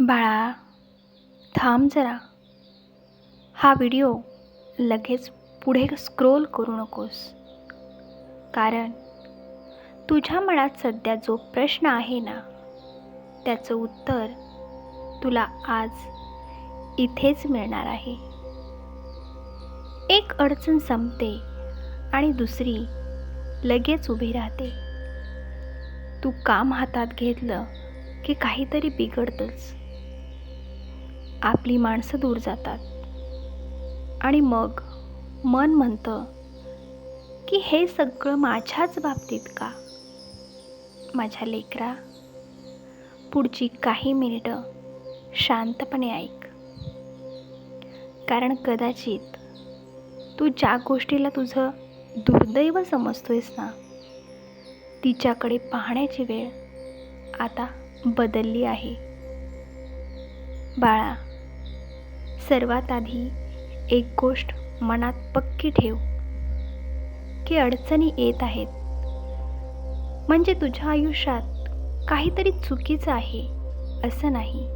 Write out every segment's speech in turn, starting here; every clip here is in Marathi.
बाळा, थांब जरा. हा व्हिडिओ लगेच पुढे स्क्रोल करू नकोस. कारण तुझ्या मनात सध्या जो प्रश्न आहे ना, त्याचं उत्तर तुला आज इथेच मिळणार आहे. एक अडचण संपते आणि दुसरी लगेच उभी राहते. तू काम हातात घेतलं की काहीतरी बिघडतंच. आपली माणसं दूर जातात आणि मग मन म्हणतं की हे सगळं माझ्याच बाबतीत का? माझ्या लेकरा, पुढची काही मिनिटं शांतपणे ऐक. कारण कदाचित तू ज्या गोष्टीला तुझं दुर्दैव समजतोयस ना, तिच्याकडे पाहण्याची वेळ आता बदलली आहे. बाळा, सर्वात आधी एक गोष्ट मनात पक्की ठेव की अडचणी येत आहेत म्हणजे तुझ्या आयुष्यात काहीतरी चुकीचं आहे असं नाही.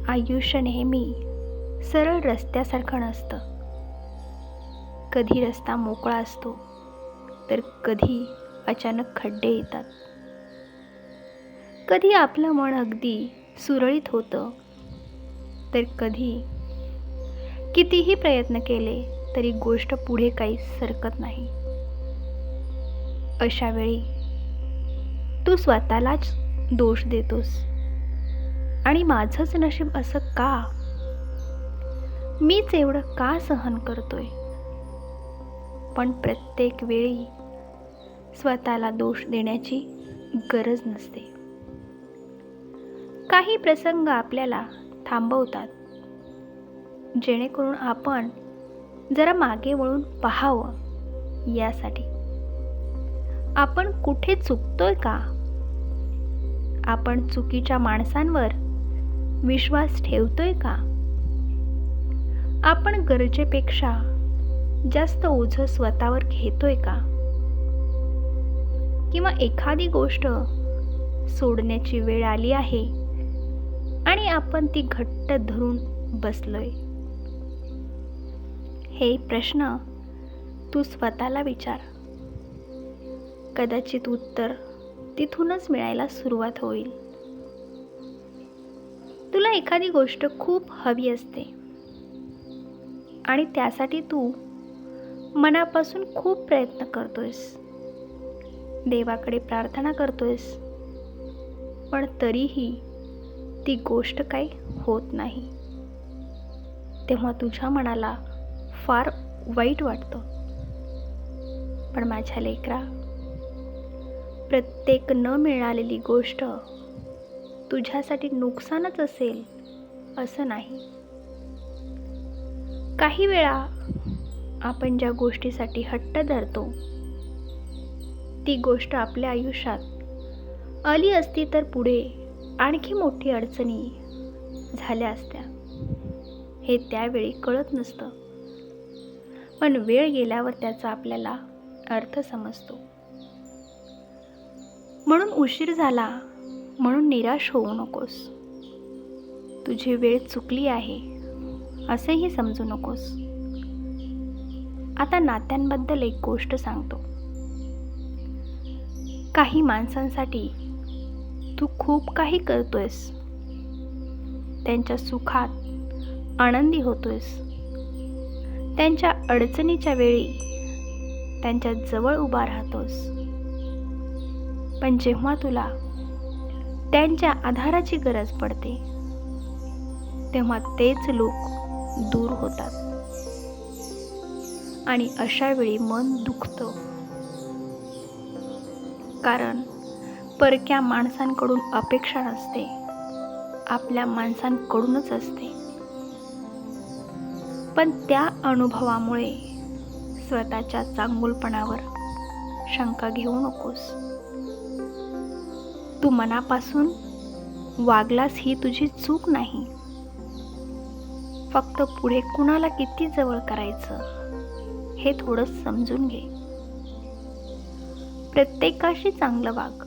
आयुष्य नेहमी सरळ रस्त्यासारखं नसतं. कधी रस्ता मोकळा असतो तर कधी अचानक खड्डे येतात. कधी आपलं मन अगदी सुरळीत होतं तर कधी कितीही प्रयत्न केले तरी गोष्ट पुढे काही सरकत नाही. अशा वेळी तू स्वतःलाच दोष देतोस आणि माझंच नशीब असं का? मीच एवढं का सहन करतोय? पण प्रत्येक वेळी स्वतःला दोष देण्याची गरज नसते. काही प्रसंग आपल्याला थांबवतात जेणेकरून आपण जरा मागे वळून पाहावं. यासाठी आपण कुठे चुकतोय का? आपण चुकीच्या माणसांवर विश्वास ठेवतोय का? आपण गरजेपेक्षा जास्त ओझं स्वतःवर घेतोय का? किंवा एखादी गोष्ट सोडण्याची वेळ आली आहे आणि आपण ती घट्ट धरून बसलोय. हे प्रश्न तू स्वतःला विचार. कदाचित उत्तर तिथूनच मिळायला सुरुवात होईल. तुला एखादी गोष्ट खूप हवी असते आणि त्यासाठी तू मनापासून खूप प्रयत्न करतोयस, देवाकडे प्रार्थना करतोयस, पण तरीही ती गोष्ट काही होत नाही. तेव्हा तुझ्या मनाला फार वाईट वाटतं. पण माझ्या लेकरा, प्रत्येक न मिळालेली गोष्ट तुझ्यासाठी नुकसानच असेल असं नाही. काही वेळा आपण ज्या गोष्टीसाठी हट्ट धरतो ती गोष्ट आपल्या आयुष्यात आली असती तर पुढे आणखी मोठी अडचणी झाल्या असत्या. हे त्यावेळी कळत नसतं, पण वेळ गेल्यावर त्याचा आपल्याला अर्थ समजतो. म्हणून उशीर झाला म्हणून निराश होऊ नकोस. तुझी वेळ चुकली आहे असेही समजू नकोस. आता नात्यांबद्दल एक गोष्ट सांगतो. काही माणसांसाठी तू खूप काही करतोयस, त्यांच्या सुखात आनंदी होतोयस, त्यांच्या अडचणीच्या वेळी त्यांच्या जवळ उभा राहतोस. पण जेव्हा तुला त्यांच्या आधाराची गरज पडते तेव्हा तेच लोक दूर होतात आणि अशा वेळी मन दुखतं. कारण परक्या माणसांकडून अपेक्षा नसते, आपल्या माणसांकडूनच असते. पण त्या अनुभवामुळे स्वतःच्या चांगुलपणावर शंका घेऊ नकोस. तू मनापासून वागलास ही तुझी चूक नाही. फक्त पुढे कुणाला किती जवळ करायचं हे थोडं समजून घे. प्रत्येकाशी चांगलं वाग,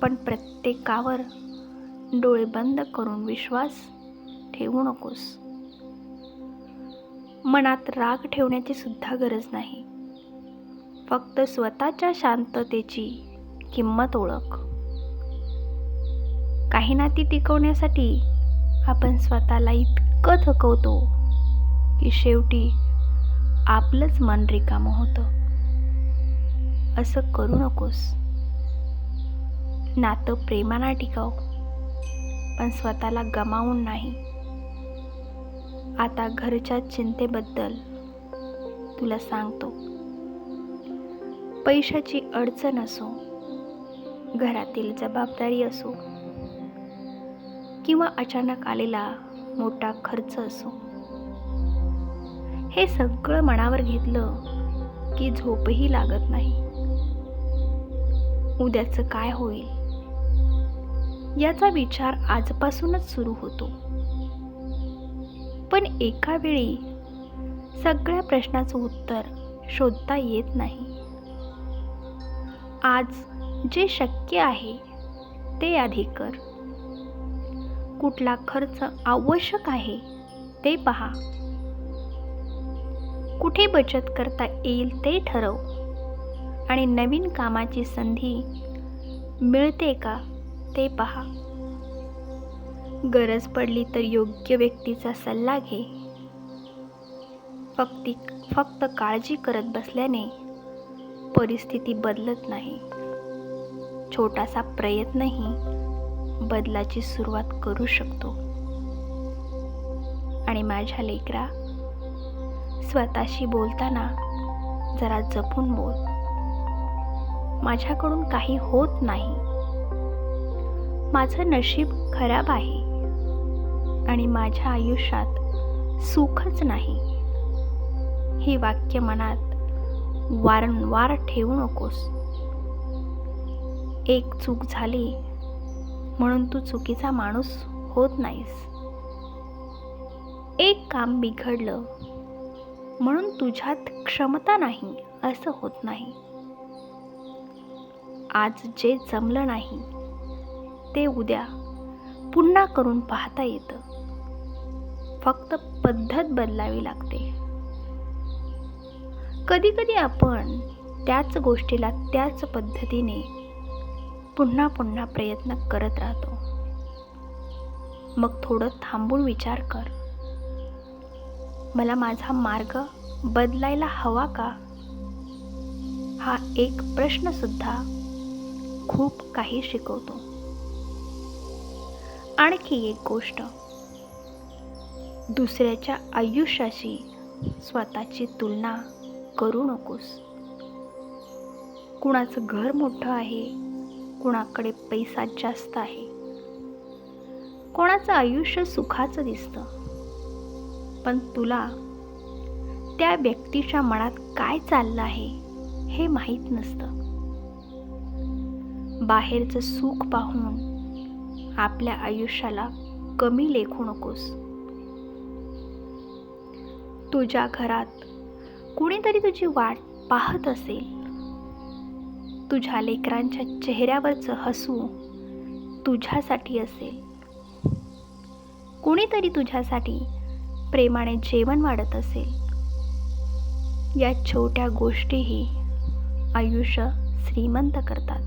पण प्रत्येकावर डोळे बंद करून विश्वास ठेवू नकोस. मनात राग ठेवण्याची सुद्धा गरज नाही. फक्त स्वतःच्या शांततेची किंमत ओळख. काही नाती टिकवण्यासाठी आपण स्वतःला इतकं थकवतो की शेवटी आपलंच मन रिकामं होतं. असं करू नकोस. नातं प्रेमानं टिकाव, पण स्वतःला गमावून नाही. आता घरच्या चिंतेबद्दल तुला सांगतो. पैशाची अडचण असो, घरातील जबाबदारी असो किंवा अचानक आलेला मोठा खर्च असो, हे सगळं मनावर घेतलं की झोपही लागत नाही. उद्याचं काय होईल याचा विचार आजपासूनच सुरू होतो. पण एका वेळी सगळ्या प्रश्नाचं उत्तर शोधता येत नाही. आज जे शक्य आहे ते आधी कर. कुठला खर्च आवश्यक आहे ते पहा. कुठे बचत करता येईल ते ठरव आणि नवीन कामाची संधी मिळते का ते पहा. गरज पडली तर योग्य व्यक्तीचा सल्ला घे. फक्त काळजी करत बसल्याने परिस्थिती बदलत नाही. छोटासा प्रयत्नही बदलाची सुरुवात करू शकतो. आणि माझ्या लेकरा, स्वतःशी बोलताना जरा जपून बोल. माझ्याकडून काही होत नाही, माझं नशीब खराब आहे आणि माझ्या आयुष्यात सुखच नाही, ही वाक्य मनात वारंवार ठेवू नकोस. एक चूक झाली म्हणून तू चुकीचा माणूस होत नाहीस. एक काम बिघडलं म्हणून तुझ्यात क्षमता नाही असं होत नाही. आज जे जमलं नाही ते उद्या पुन्हा करून पाहता येतं. फक्त पद्धत बदलावी लागते. कधी कधी आपण त्याच गोष्टीला त्याच पद्धतीने पुन्हा पुन्हा प्रयत्न करत राहतो. मग थोडं थांबून विचार कर, मला माझा मार्ग बदलायला हवा का? हा एक प्रश्न सुद्धा खूप काही शिकवतो. आणखी एक गोष्ट, दुसऱ्याच्या आयुष्याशी स्वतःची तुलना करू नकोस. कुणाचं घर मोठं आहे, कुणाकडे पैसा जास्त आहे, कोणाचं आयुष्य सुखाचं दिसतं, पण तुला त्या व्यक्तीच्या मनात काय चाललं आहे हे माहीत नसतं. बाहेरचं सुख पाहून आपल्या आयुष्याला कमी लेखू नकोस. तुझ्या घरात कुणीतरी तुझी वाट पाहत असेल. तुझ्या लेकरांच्या चेहऱ्यावरचं हसू तुझ्यासाठी असेल. कुणीतरी तुझ्यासाठी प्रेमाने जेवण वाढत असेल. या छोट्या गोष्टीही आयुष्य श्रीमंत करतात.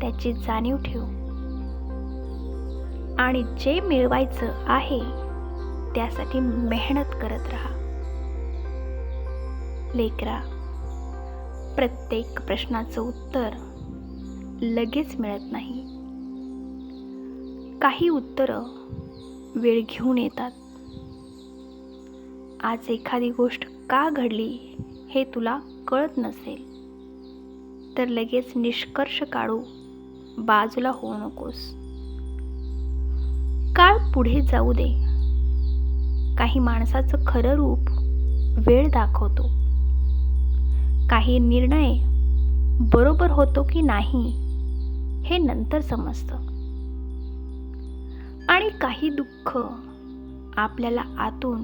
त्याची जाणीव ठेव आणि जे मिळवायचं आहे त्यासाठी मेहनत करत राहा. लेकरा, प्रत्येक प्रश्नाचं उत्तर लगेच मिळत नाही. काही उत्तरं वेळ घेऊन येतात. आज एखादी गोष्ट का घडली हे तुला कळत नसेल तर लगेच निष्कर्ष काढू बाजूला होऊ नकोस. काळ पुढे जाऊ दे. काही माणसाचं खरं रूप वेळ दाखवतो. काही निर्णय बरोबर होतो की नाही हे नंतर समजतं. आणि काही दुःख आपल्याला आतून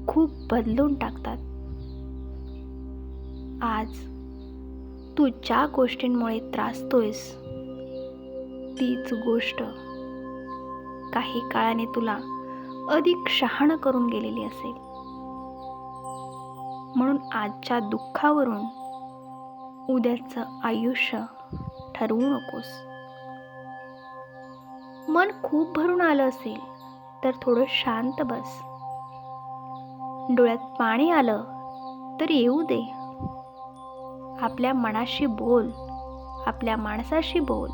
खूप बदलून टाकतात. आज तू ज्या गोष्टींमुळे त्रासतोयस तीच गोष्ट काही काळाने तुला अधिक शहाणं करून गेलेली असेल. म्हणून आजच्या दुःखावरून उद्याचं आयुष्य ठरवू नकोस. मन खूप भरून आलं असेल तर थोडं शांत बस. डोळ्यात पाणी आलं तर येऊ दे. आपल्या मनाशी बोल, आपल्या माणसाशी बोल.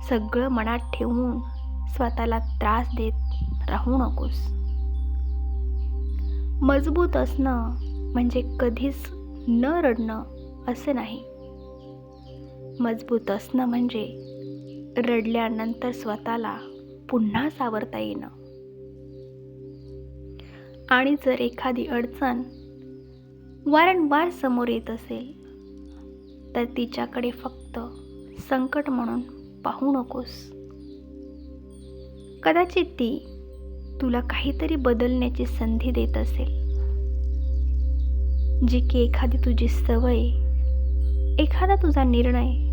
सगळं मनात ठेवून स्वतःला त्रास देत राहू नकोस. मजबूत असणं म्हणजे कधीच न रडणं असं नाही. मजबूत असणं म्हणजे रडल्यानंतर स्वतःला पुन्हा सावरता येणं. आणि जर एखादी अडचण वारंवार समोर येत असेल तर तिच्याकडे फक्त संकट म्हणून पाहू नकोस. कदाचित ती तुला काहीतरी बदलण्याची संधी देत असेल. जी की एखादी तुझी सवय, एखादा तुझा निर्णय,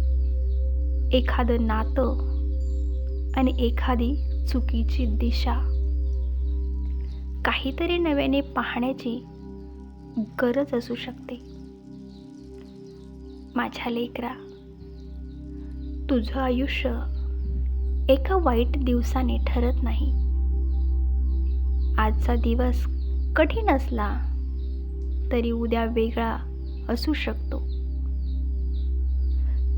एखादं नातं आणि एखादी चुकीची दिशा. काहीतरी नव्याने पाहण्याची गरज असू शकते. माझ्या लेकरा, तुझं आयुष्य एका वाईट दिवसाने ठरत नाही. आजचा दिवस कठीण असला तरी उद्या वेगळा असू शकतो.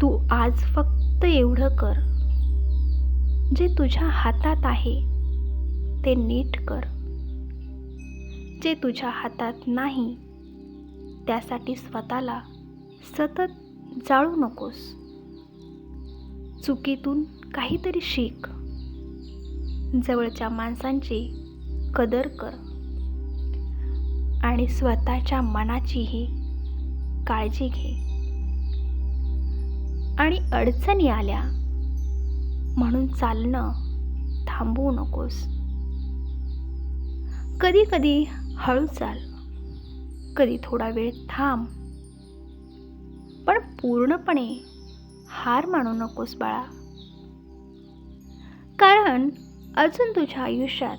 तू आज फक्त एवढं कर, जे तुझ्या हातात आहे ते नीट कर. जे तुझ्या हातात नाही त्यासाठी स्वतःला सतत जाळू नकोस. चुकीतून काहीतरी शिक. जवळच्या माणसांची कदर कर आणि स्वतःच्या मनाचीही काळजी घे. आणि अडचणी आल्या म्हणून चालणं थांबवू नकोस. कधी कधी हळू चाल, कधी थोडा वेळ थांब, पण पूर्णपणे हार मानू नकोस बाळा. कारण अजून तुझ्या आयुष्यात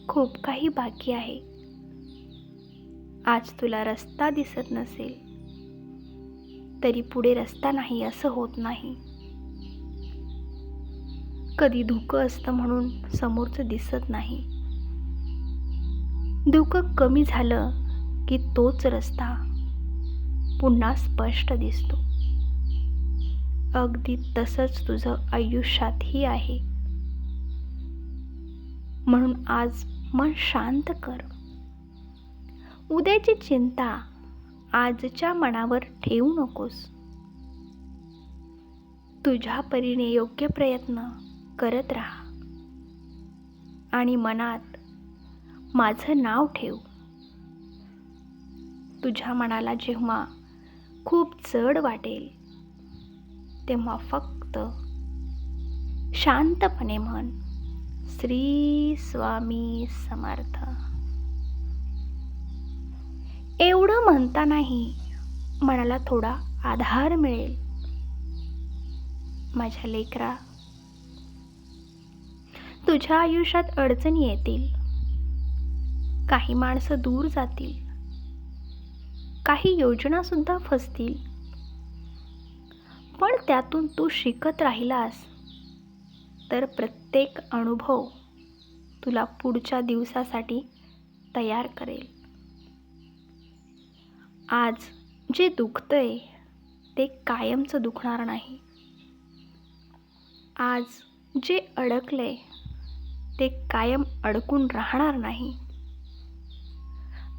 खूप काही बाकी आहे. आज तुला रस्ता दिसत नसेल तरी पुढे रस्ता नाही असं होत नाही. कधी धुकं असतं म्हणून समोरचं दिसत नाही. धुकं कमी झालं की तोच रस्ता पुन्हा स्पष्ट दिसतो. अगदी तसंच तुझं आयुष्यातही आहे. म्हणून आज मन शांत कर. उद्याची चिंता आजच्या मनावर ठेवू नकोस. तुझ्या परीने योग्य प्रयत्न करत राहा आणि मनात माझं नाव ठेव. तुझ्या मनाला जेव्हा खूप जड वाटेल तेव्हा फक्त शांतपणे म्हण, श्री स्वामी समर्थ. एवढं म्हणतानाही मनाला थोडा आधार मिळेल. माझ्या लेकरा, तुझ्या आयुष्यात अडचणी येतील. काही माणसं दूर जातील. काही योजना सुद्धा फसतील. पण त्यातून तू शिकत राहिलास तर प्रत्येक अनुभव तुला पुढच्या दिवसासाठी तयार करेल. आज जे दुखतंय ते कायमचं दुखणार नाही. आज जे अडकलंय ते कायम अडकून राहणार नाही.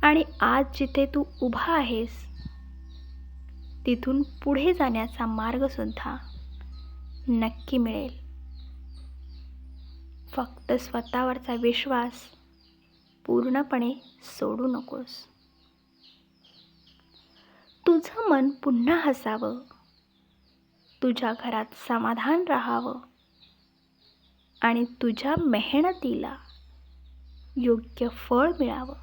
आणि आज जिथे तू उभा आहेस तिथून पुढे जाण्याचा मार्ग सुद्धा नक्की मिळेल. फक्त स्वतःवरचा विश्वास पूर्णपणे सोडू नकोस. तुझं मन पुन्हा हसावं, तुझ्या घरात समाधान राहावं आणि तुझ्या मेहनतीला योग्य फळ मिळावं,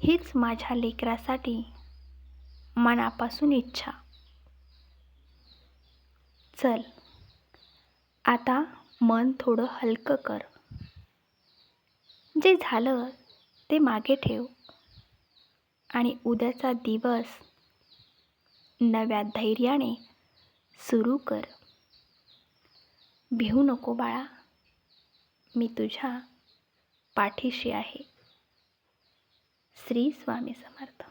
हीच माझ्या लेकरासाठी मनापासून इच्छा. चल, आता मन थोडं हलकं कर. जे झालं ते मागे ठेव आणि उद्याचा दिवस नव्या धैर्याने सुरू कर. भिवू नको बाळा, मी तुझ्या पाठीशी आहे. श्री स्वामी समर्थ.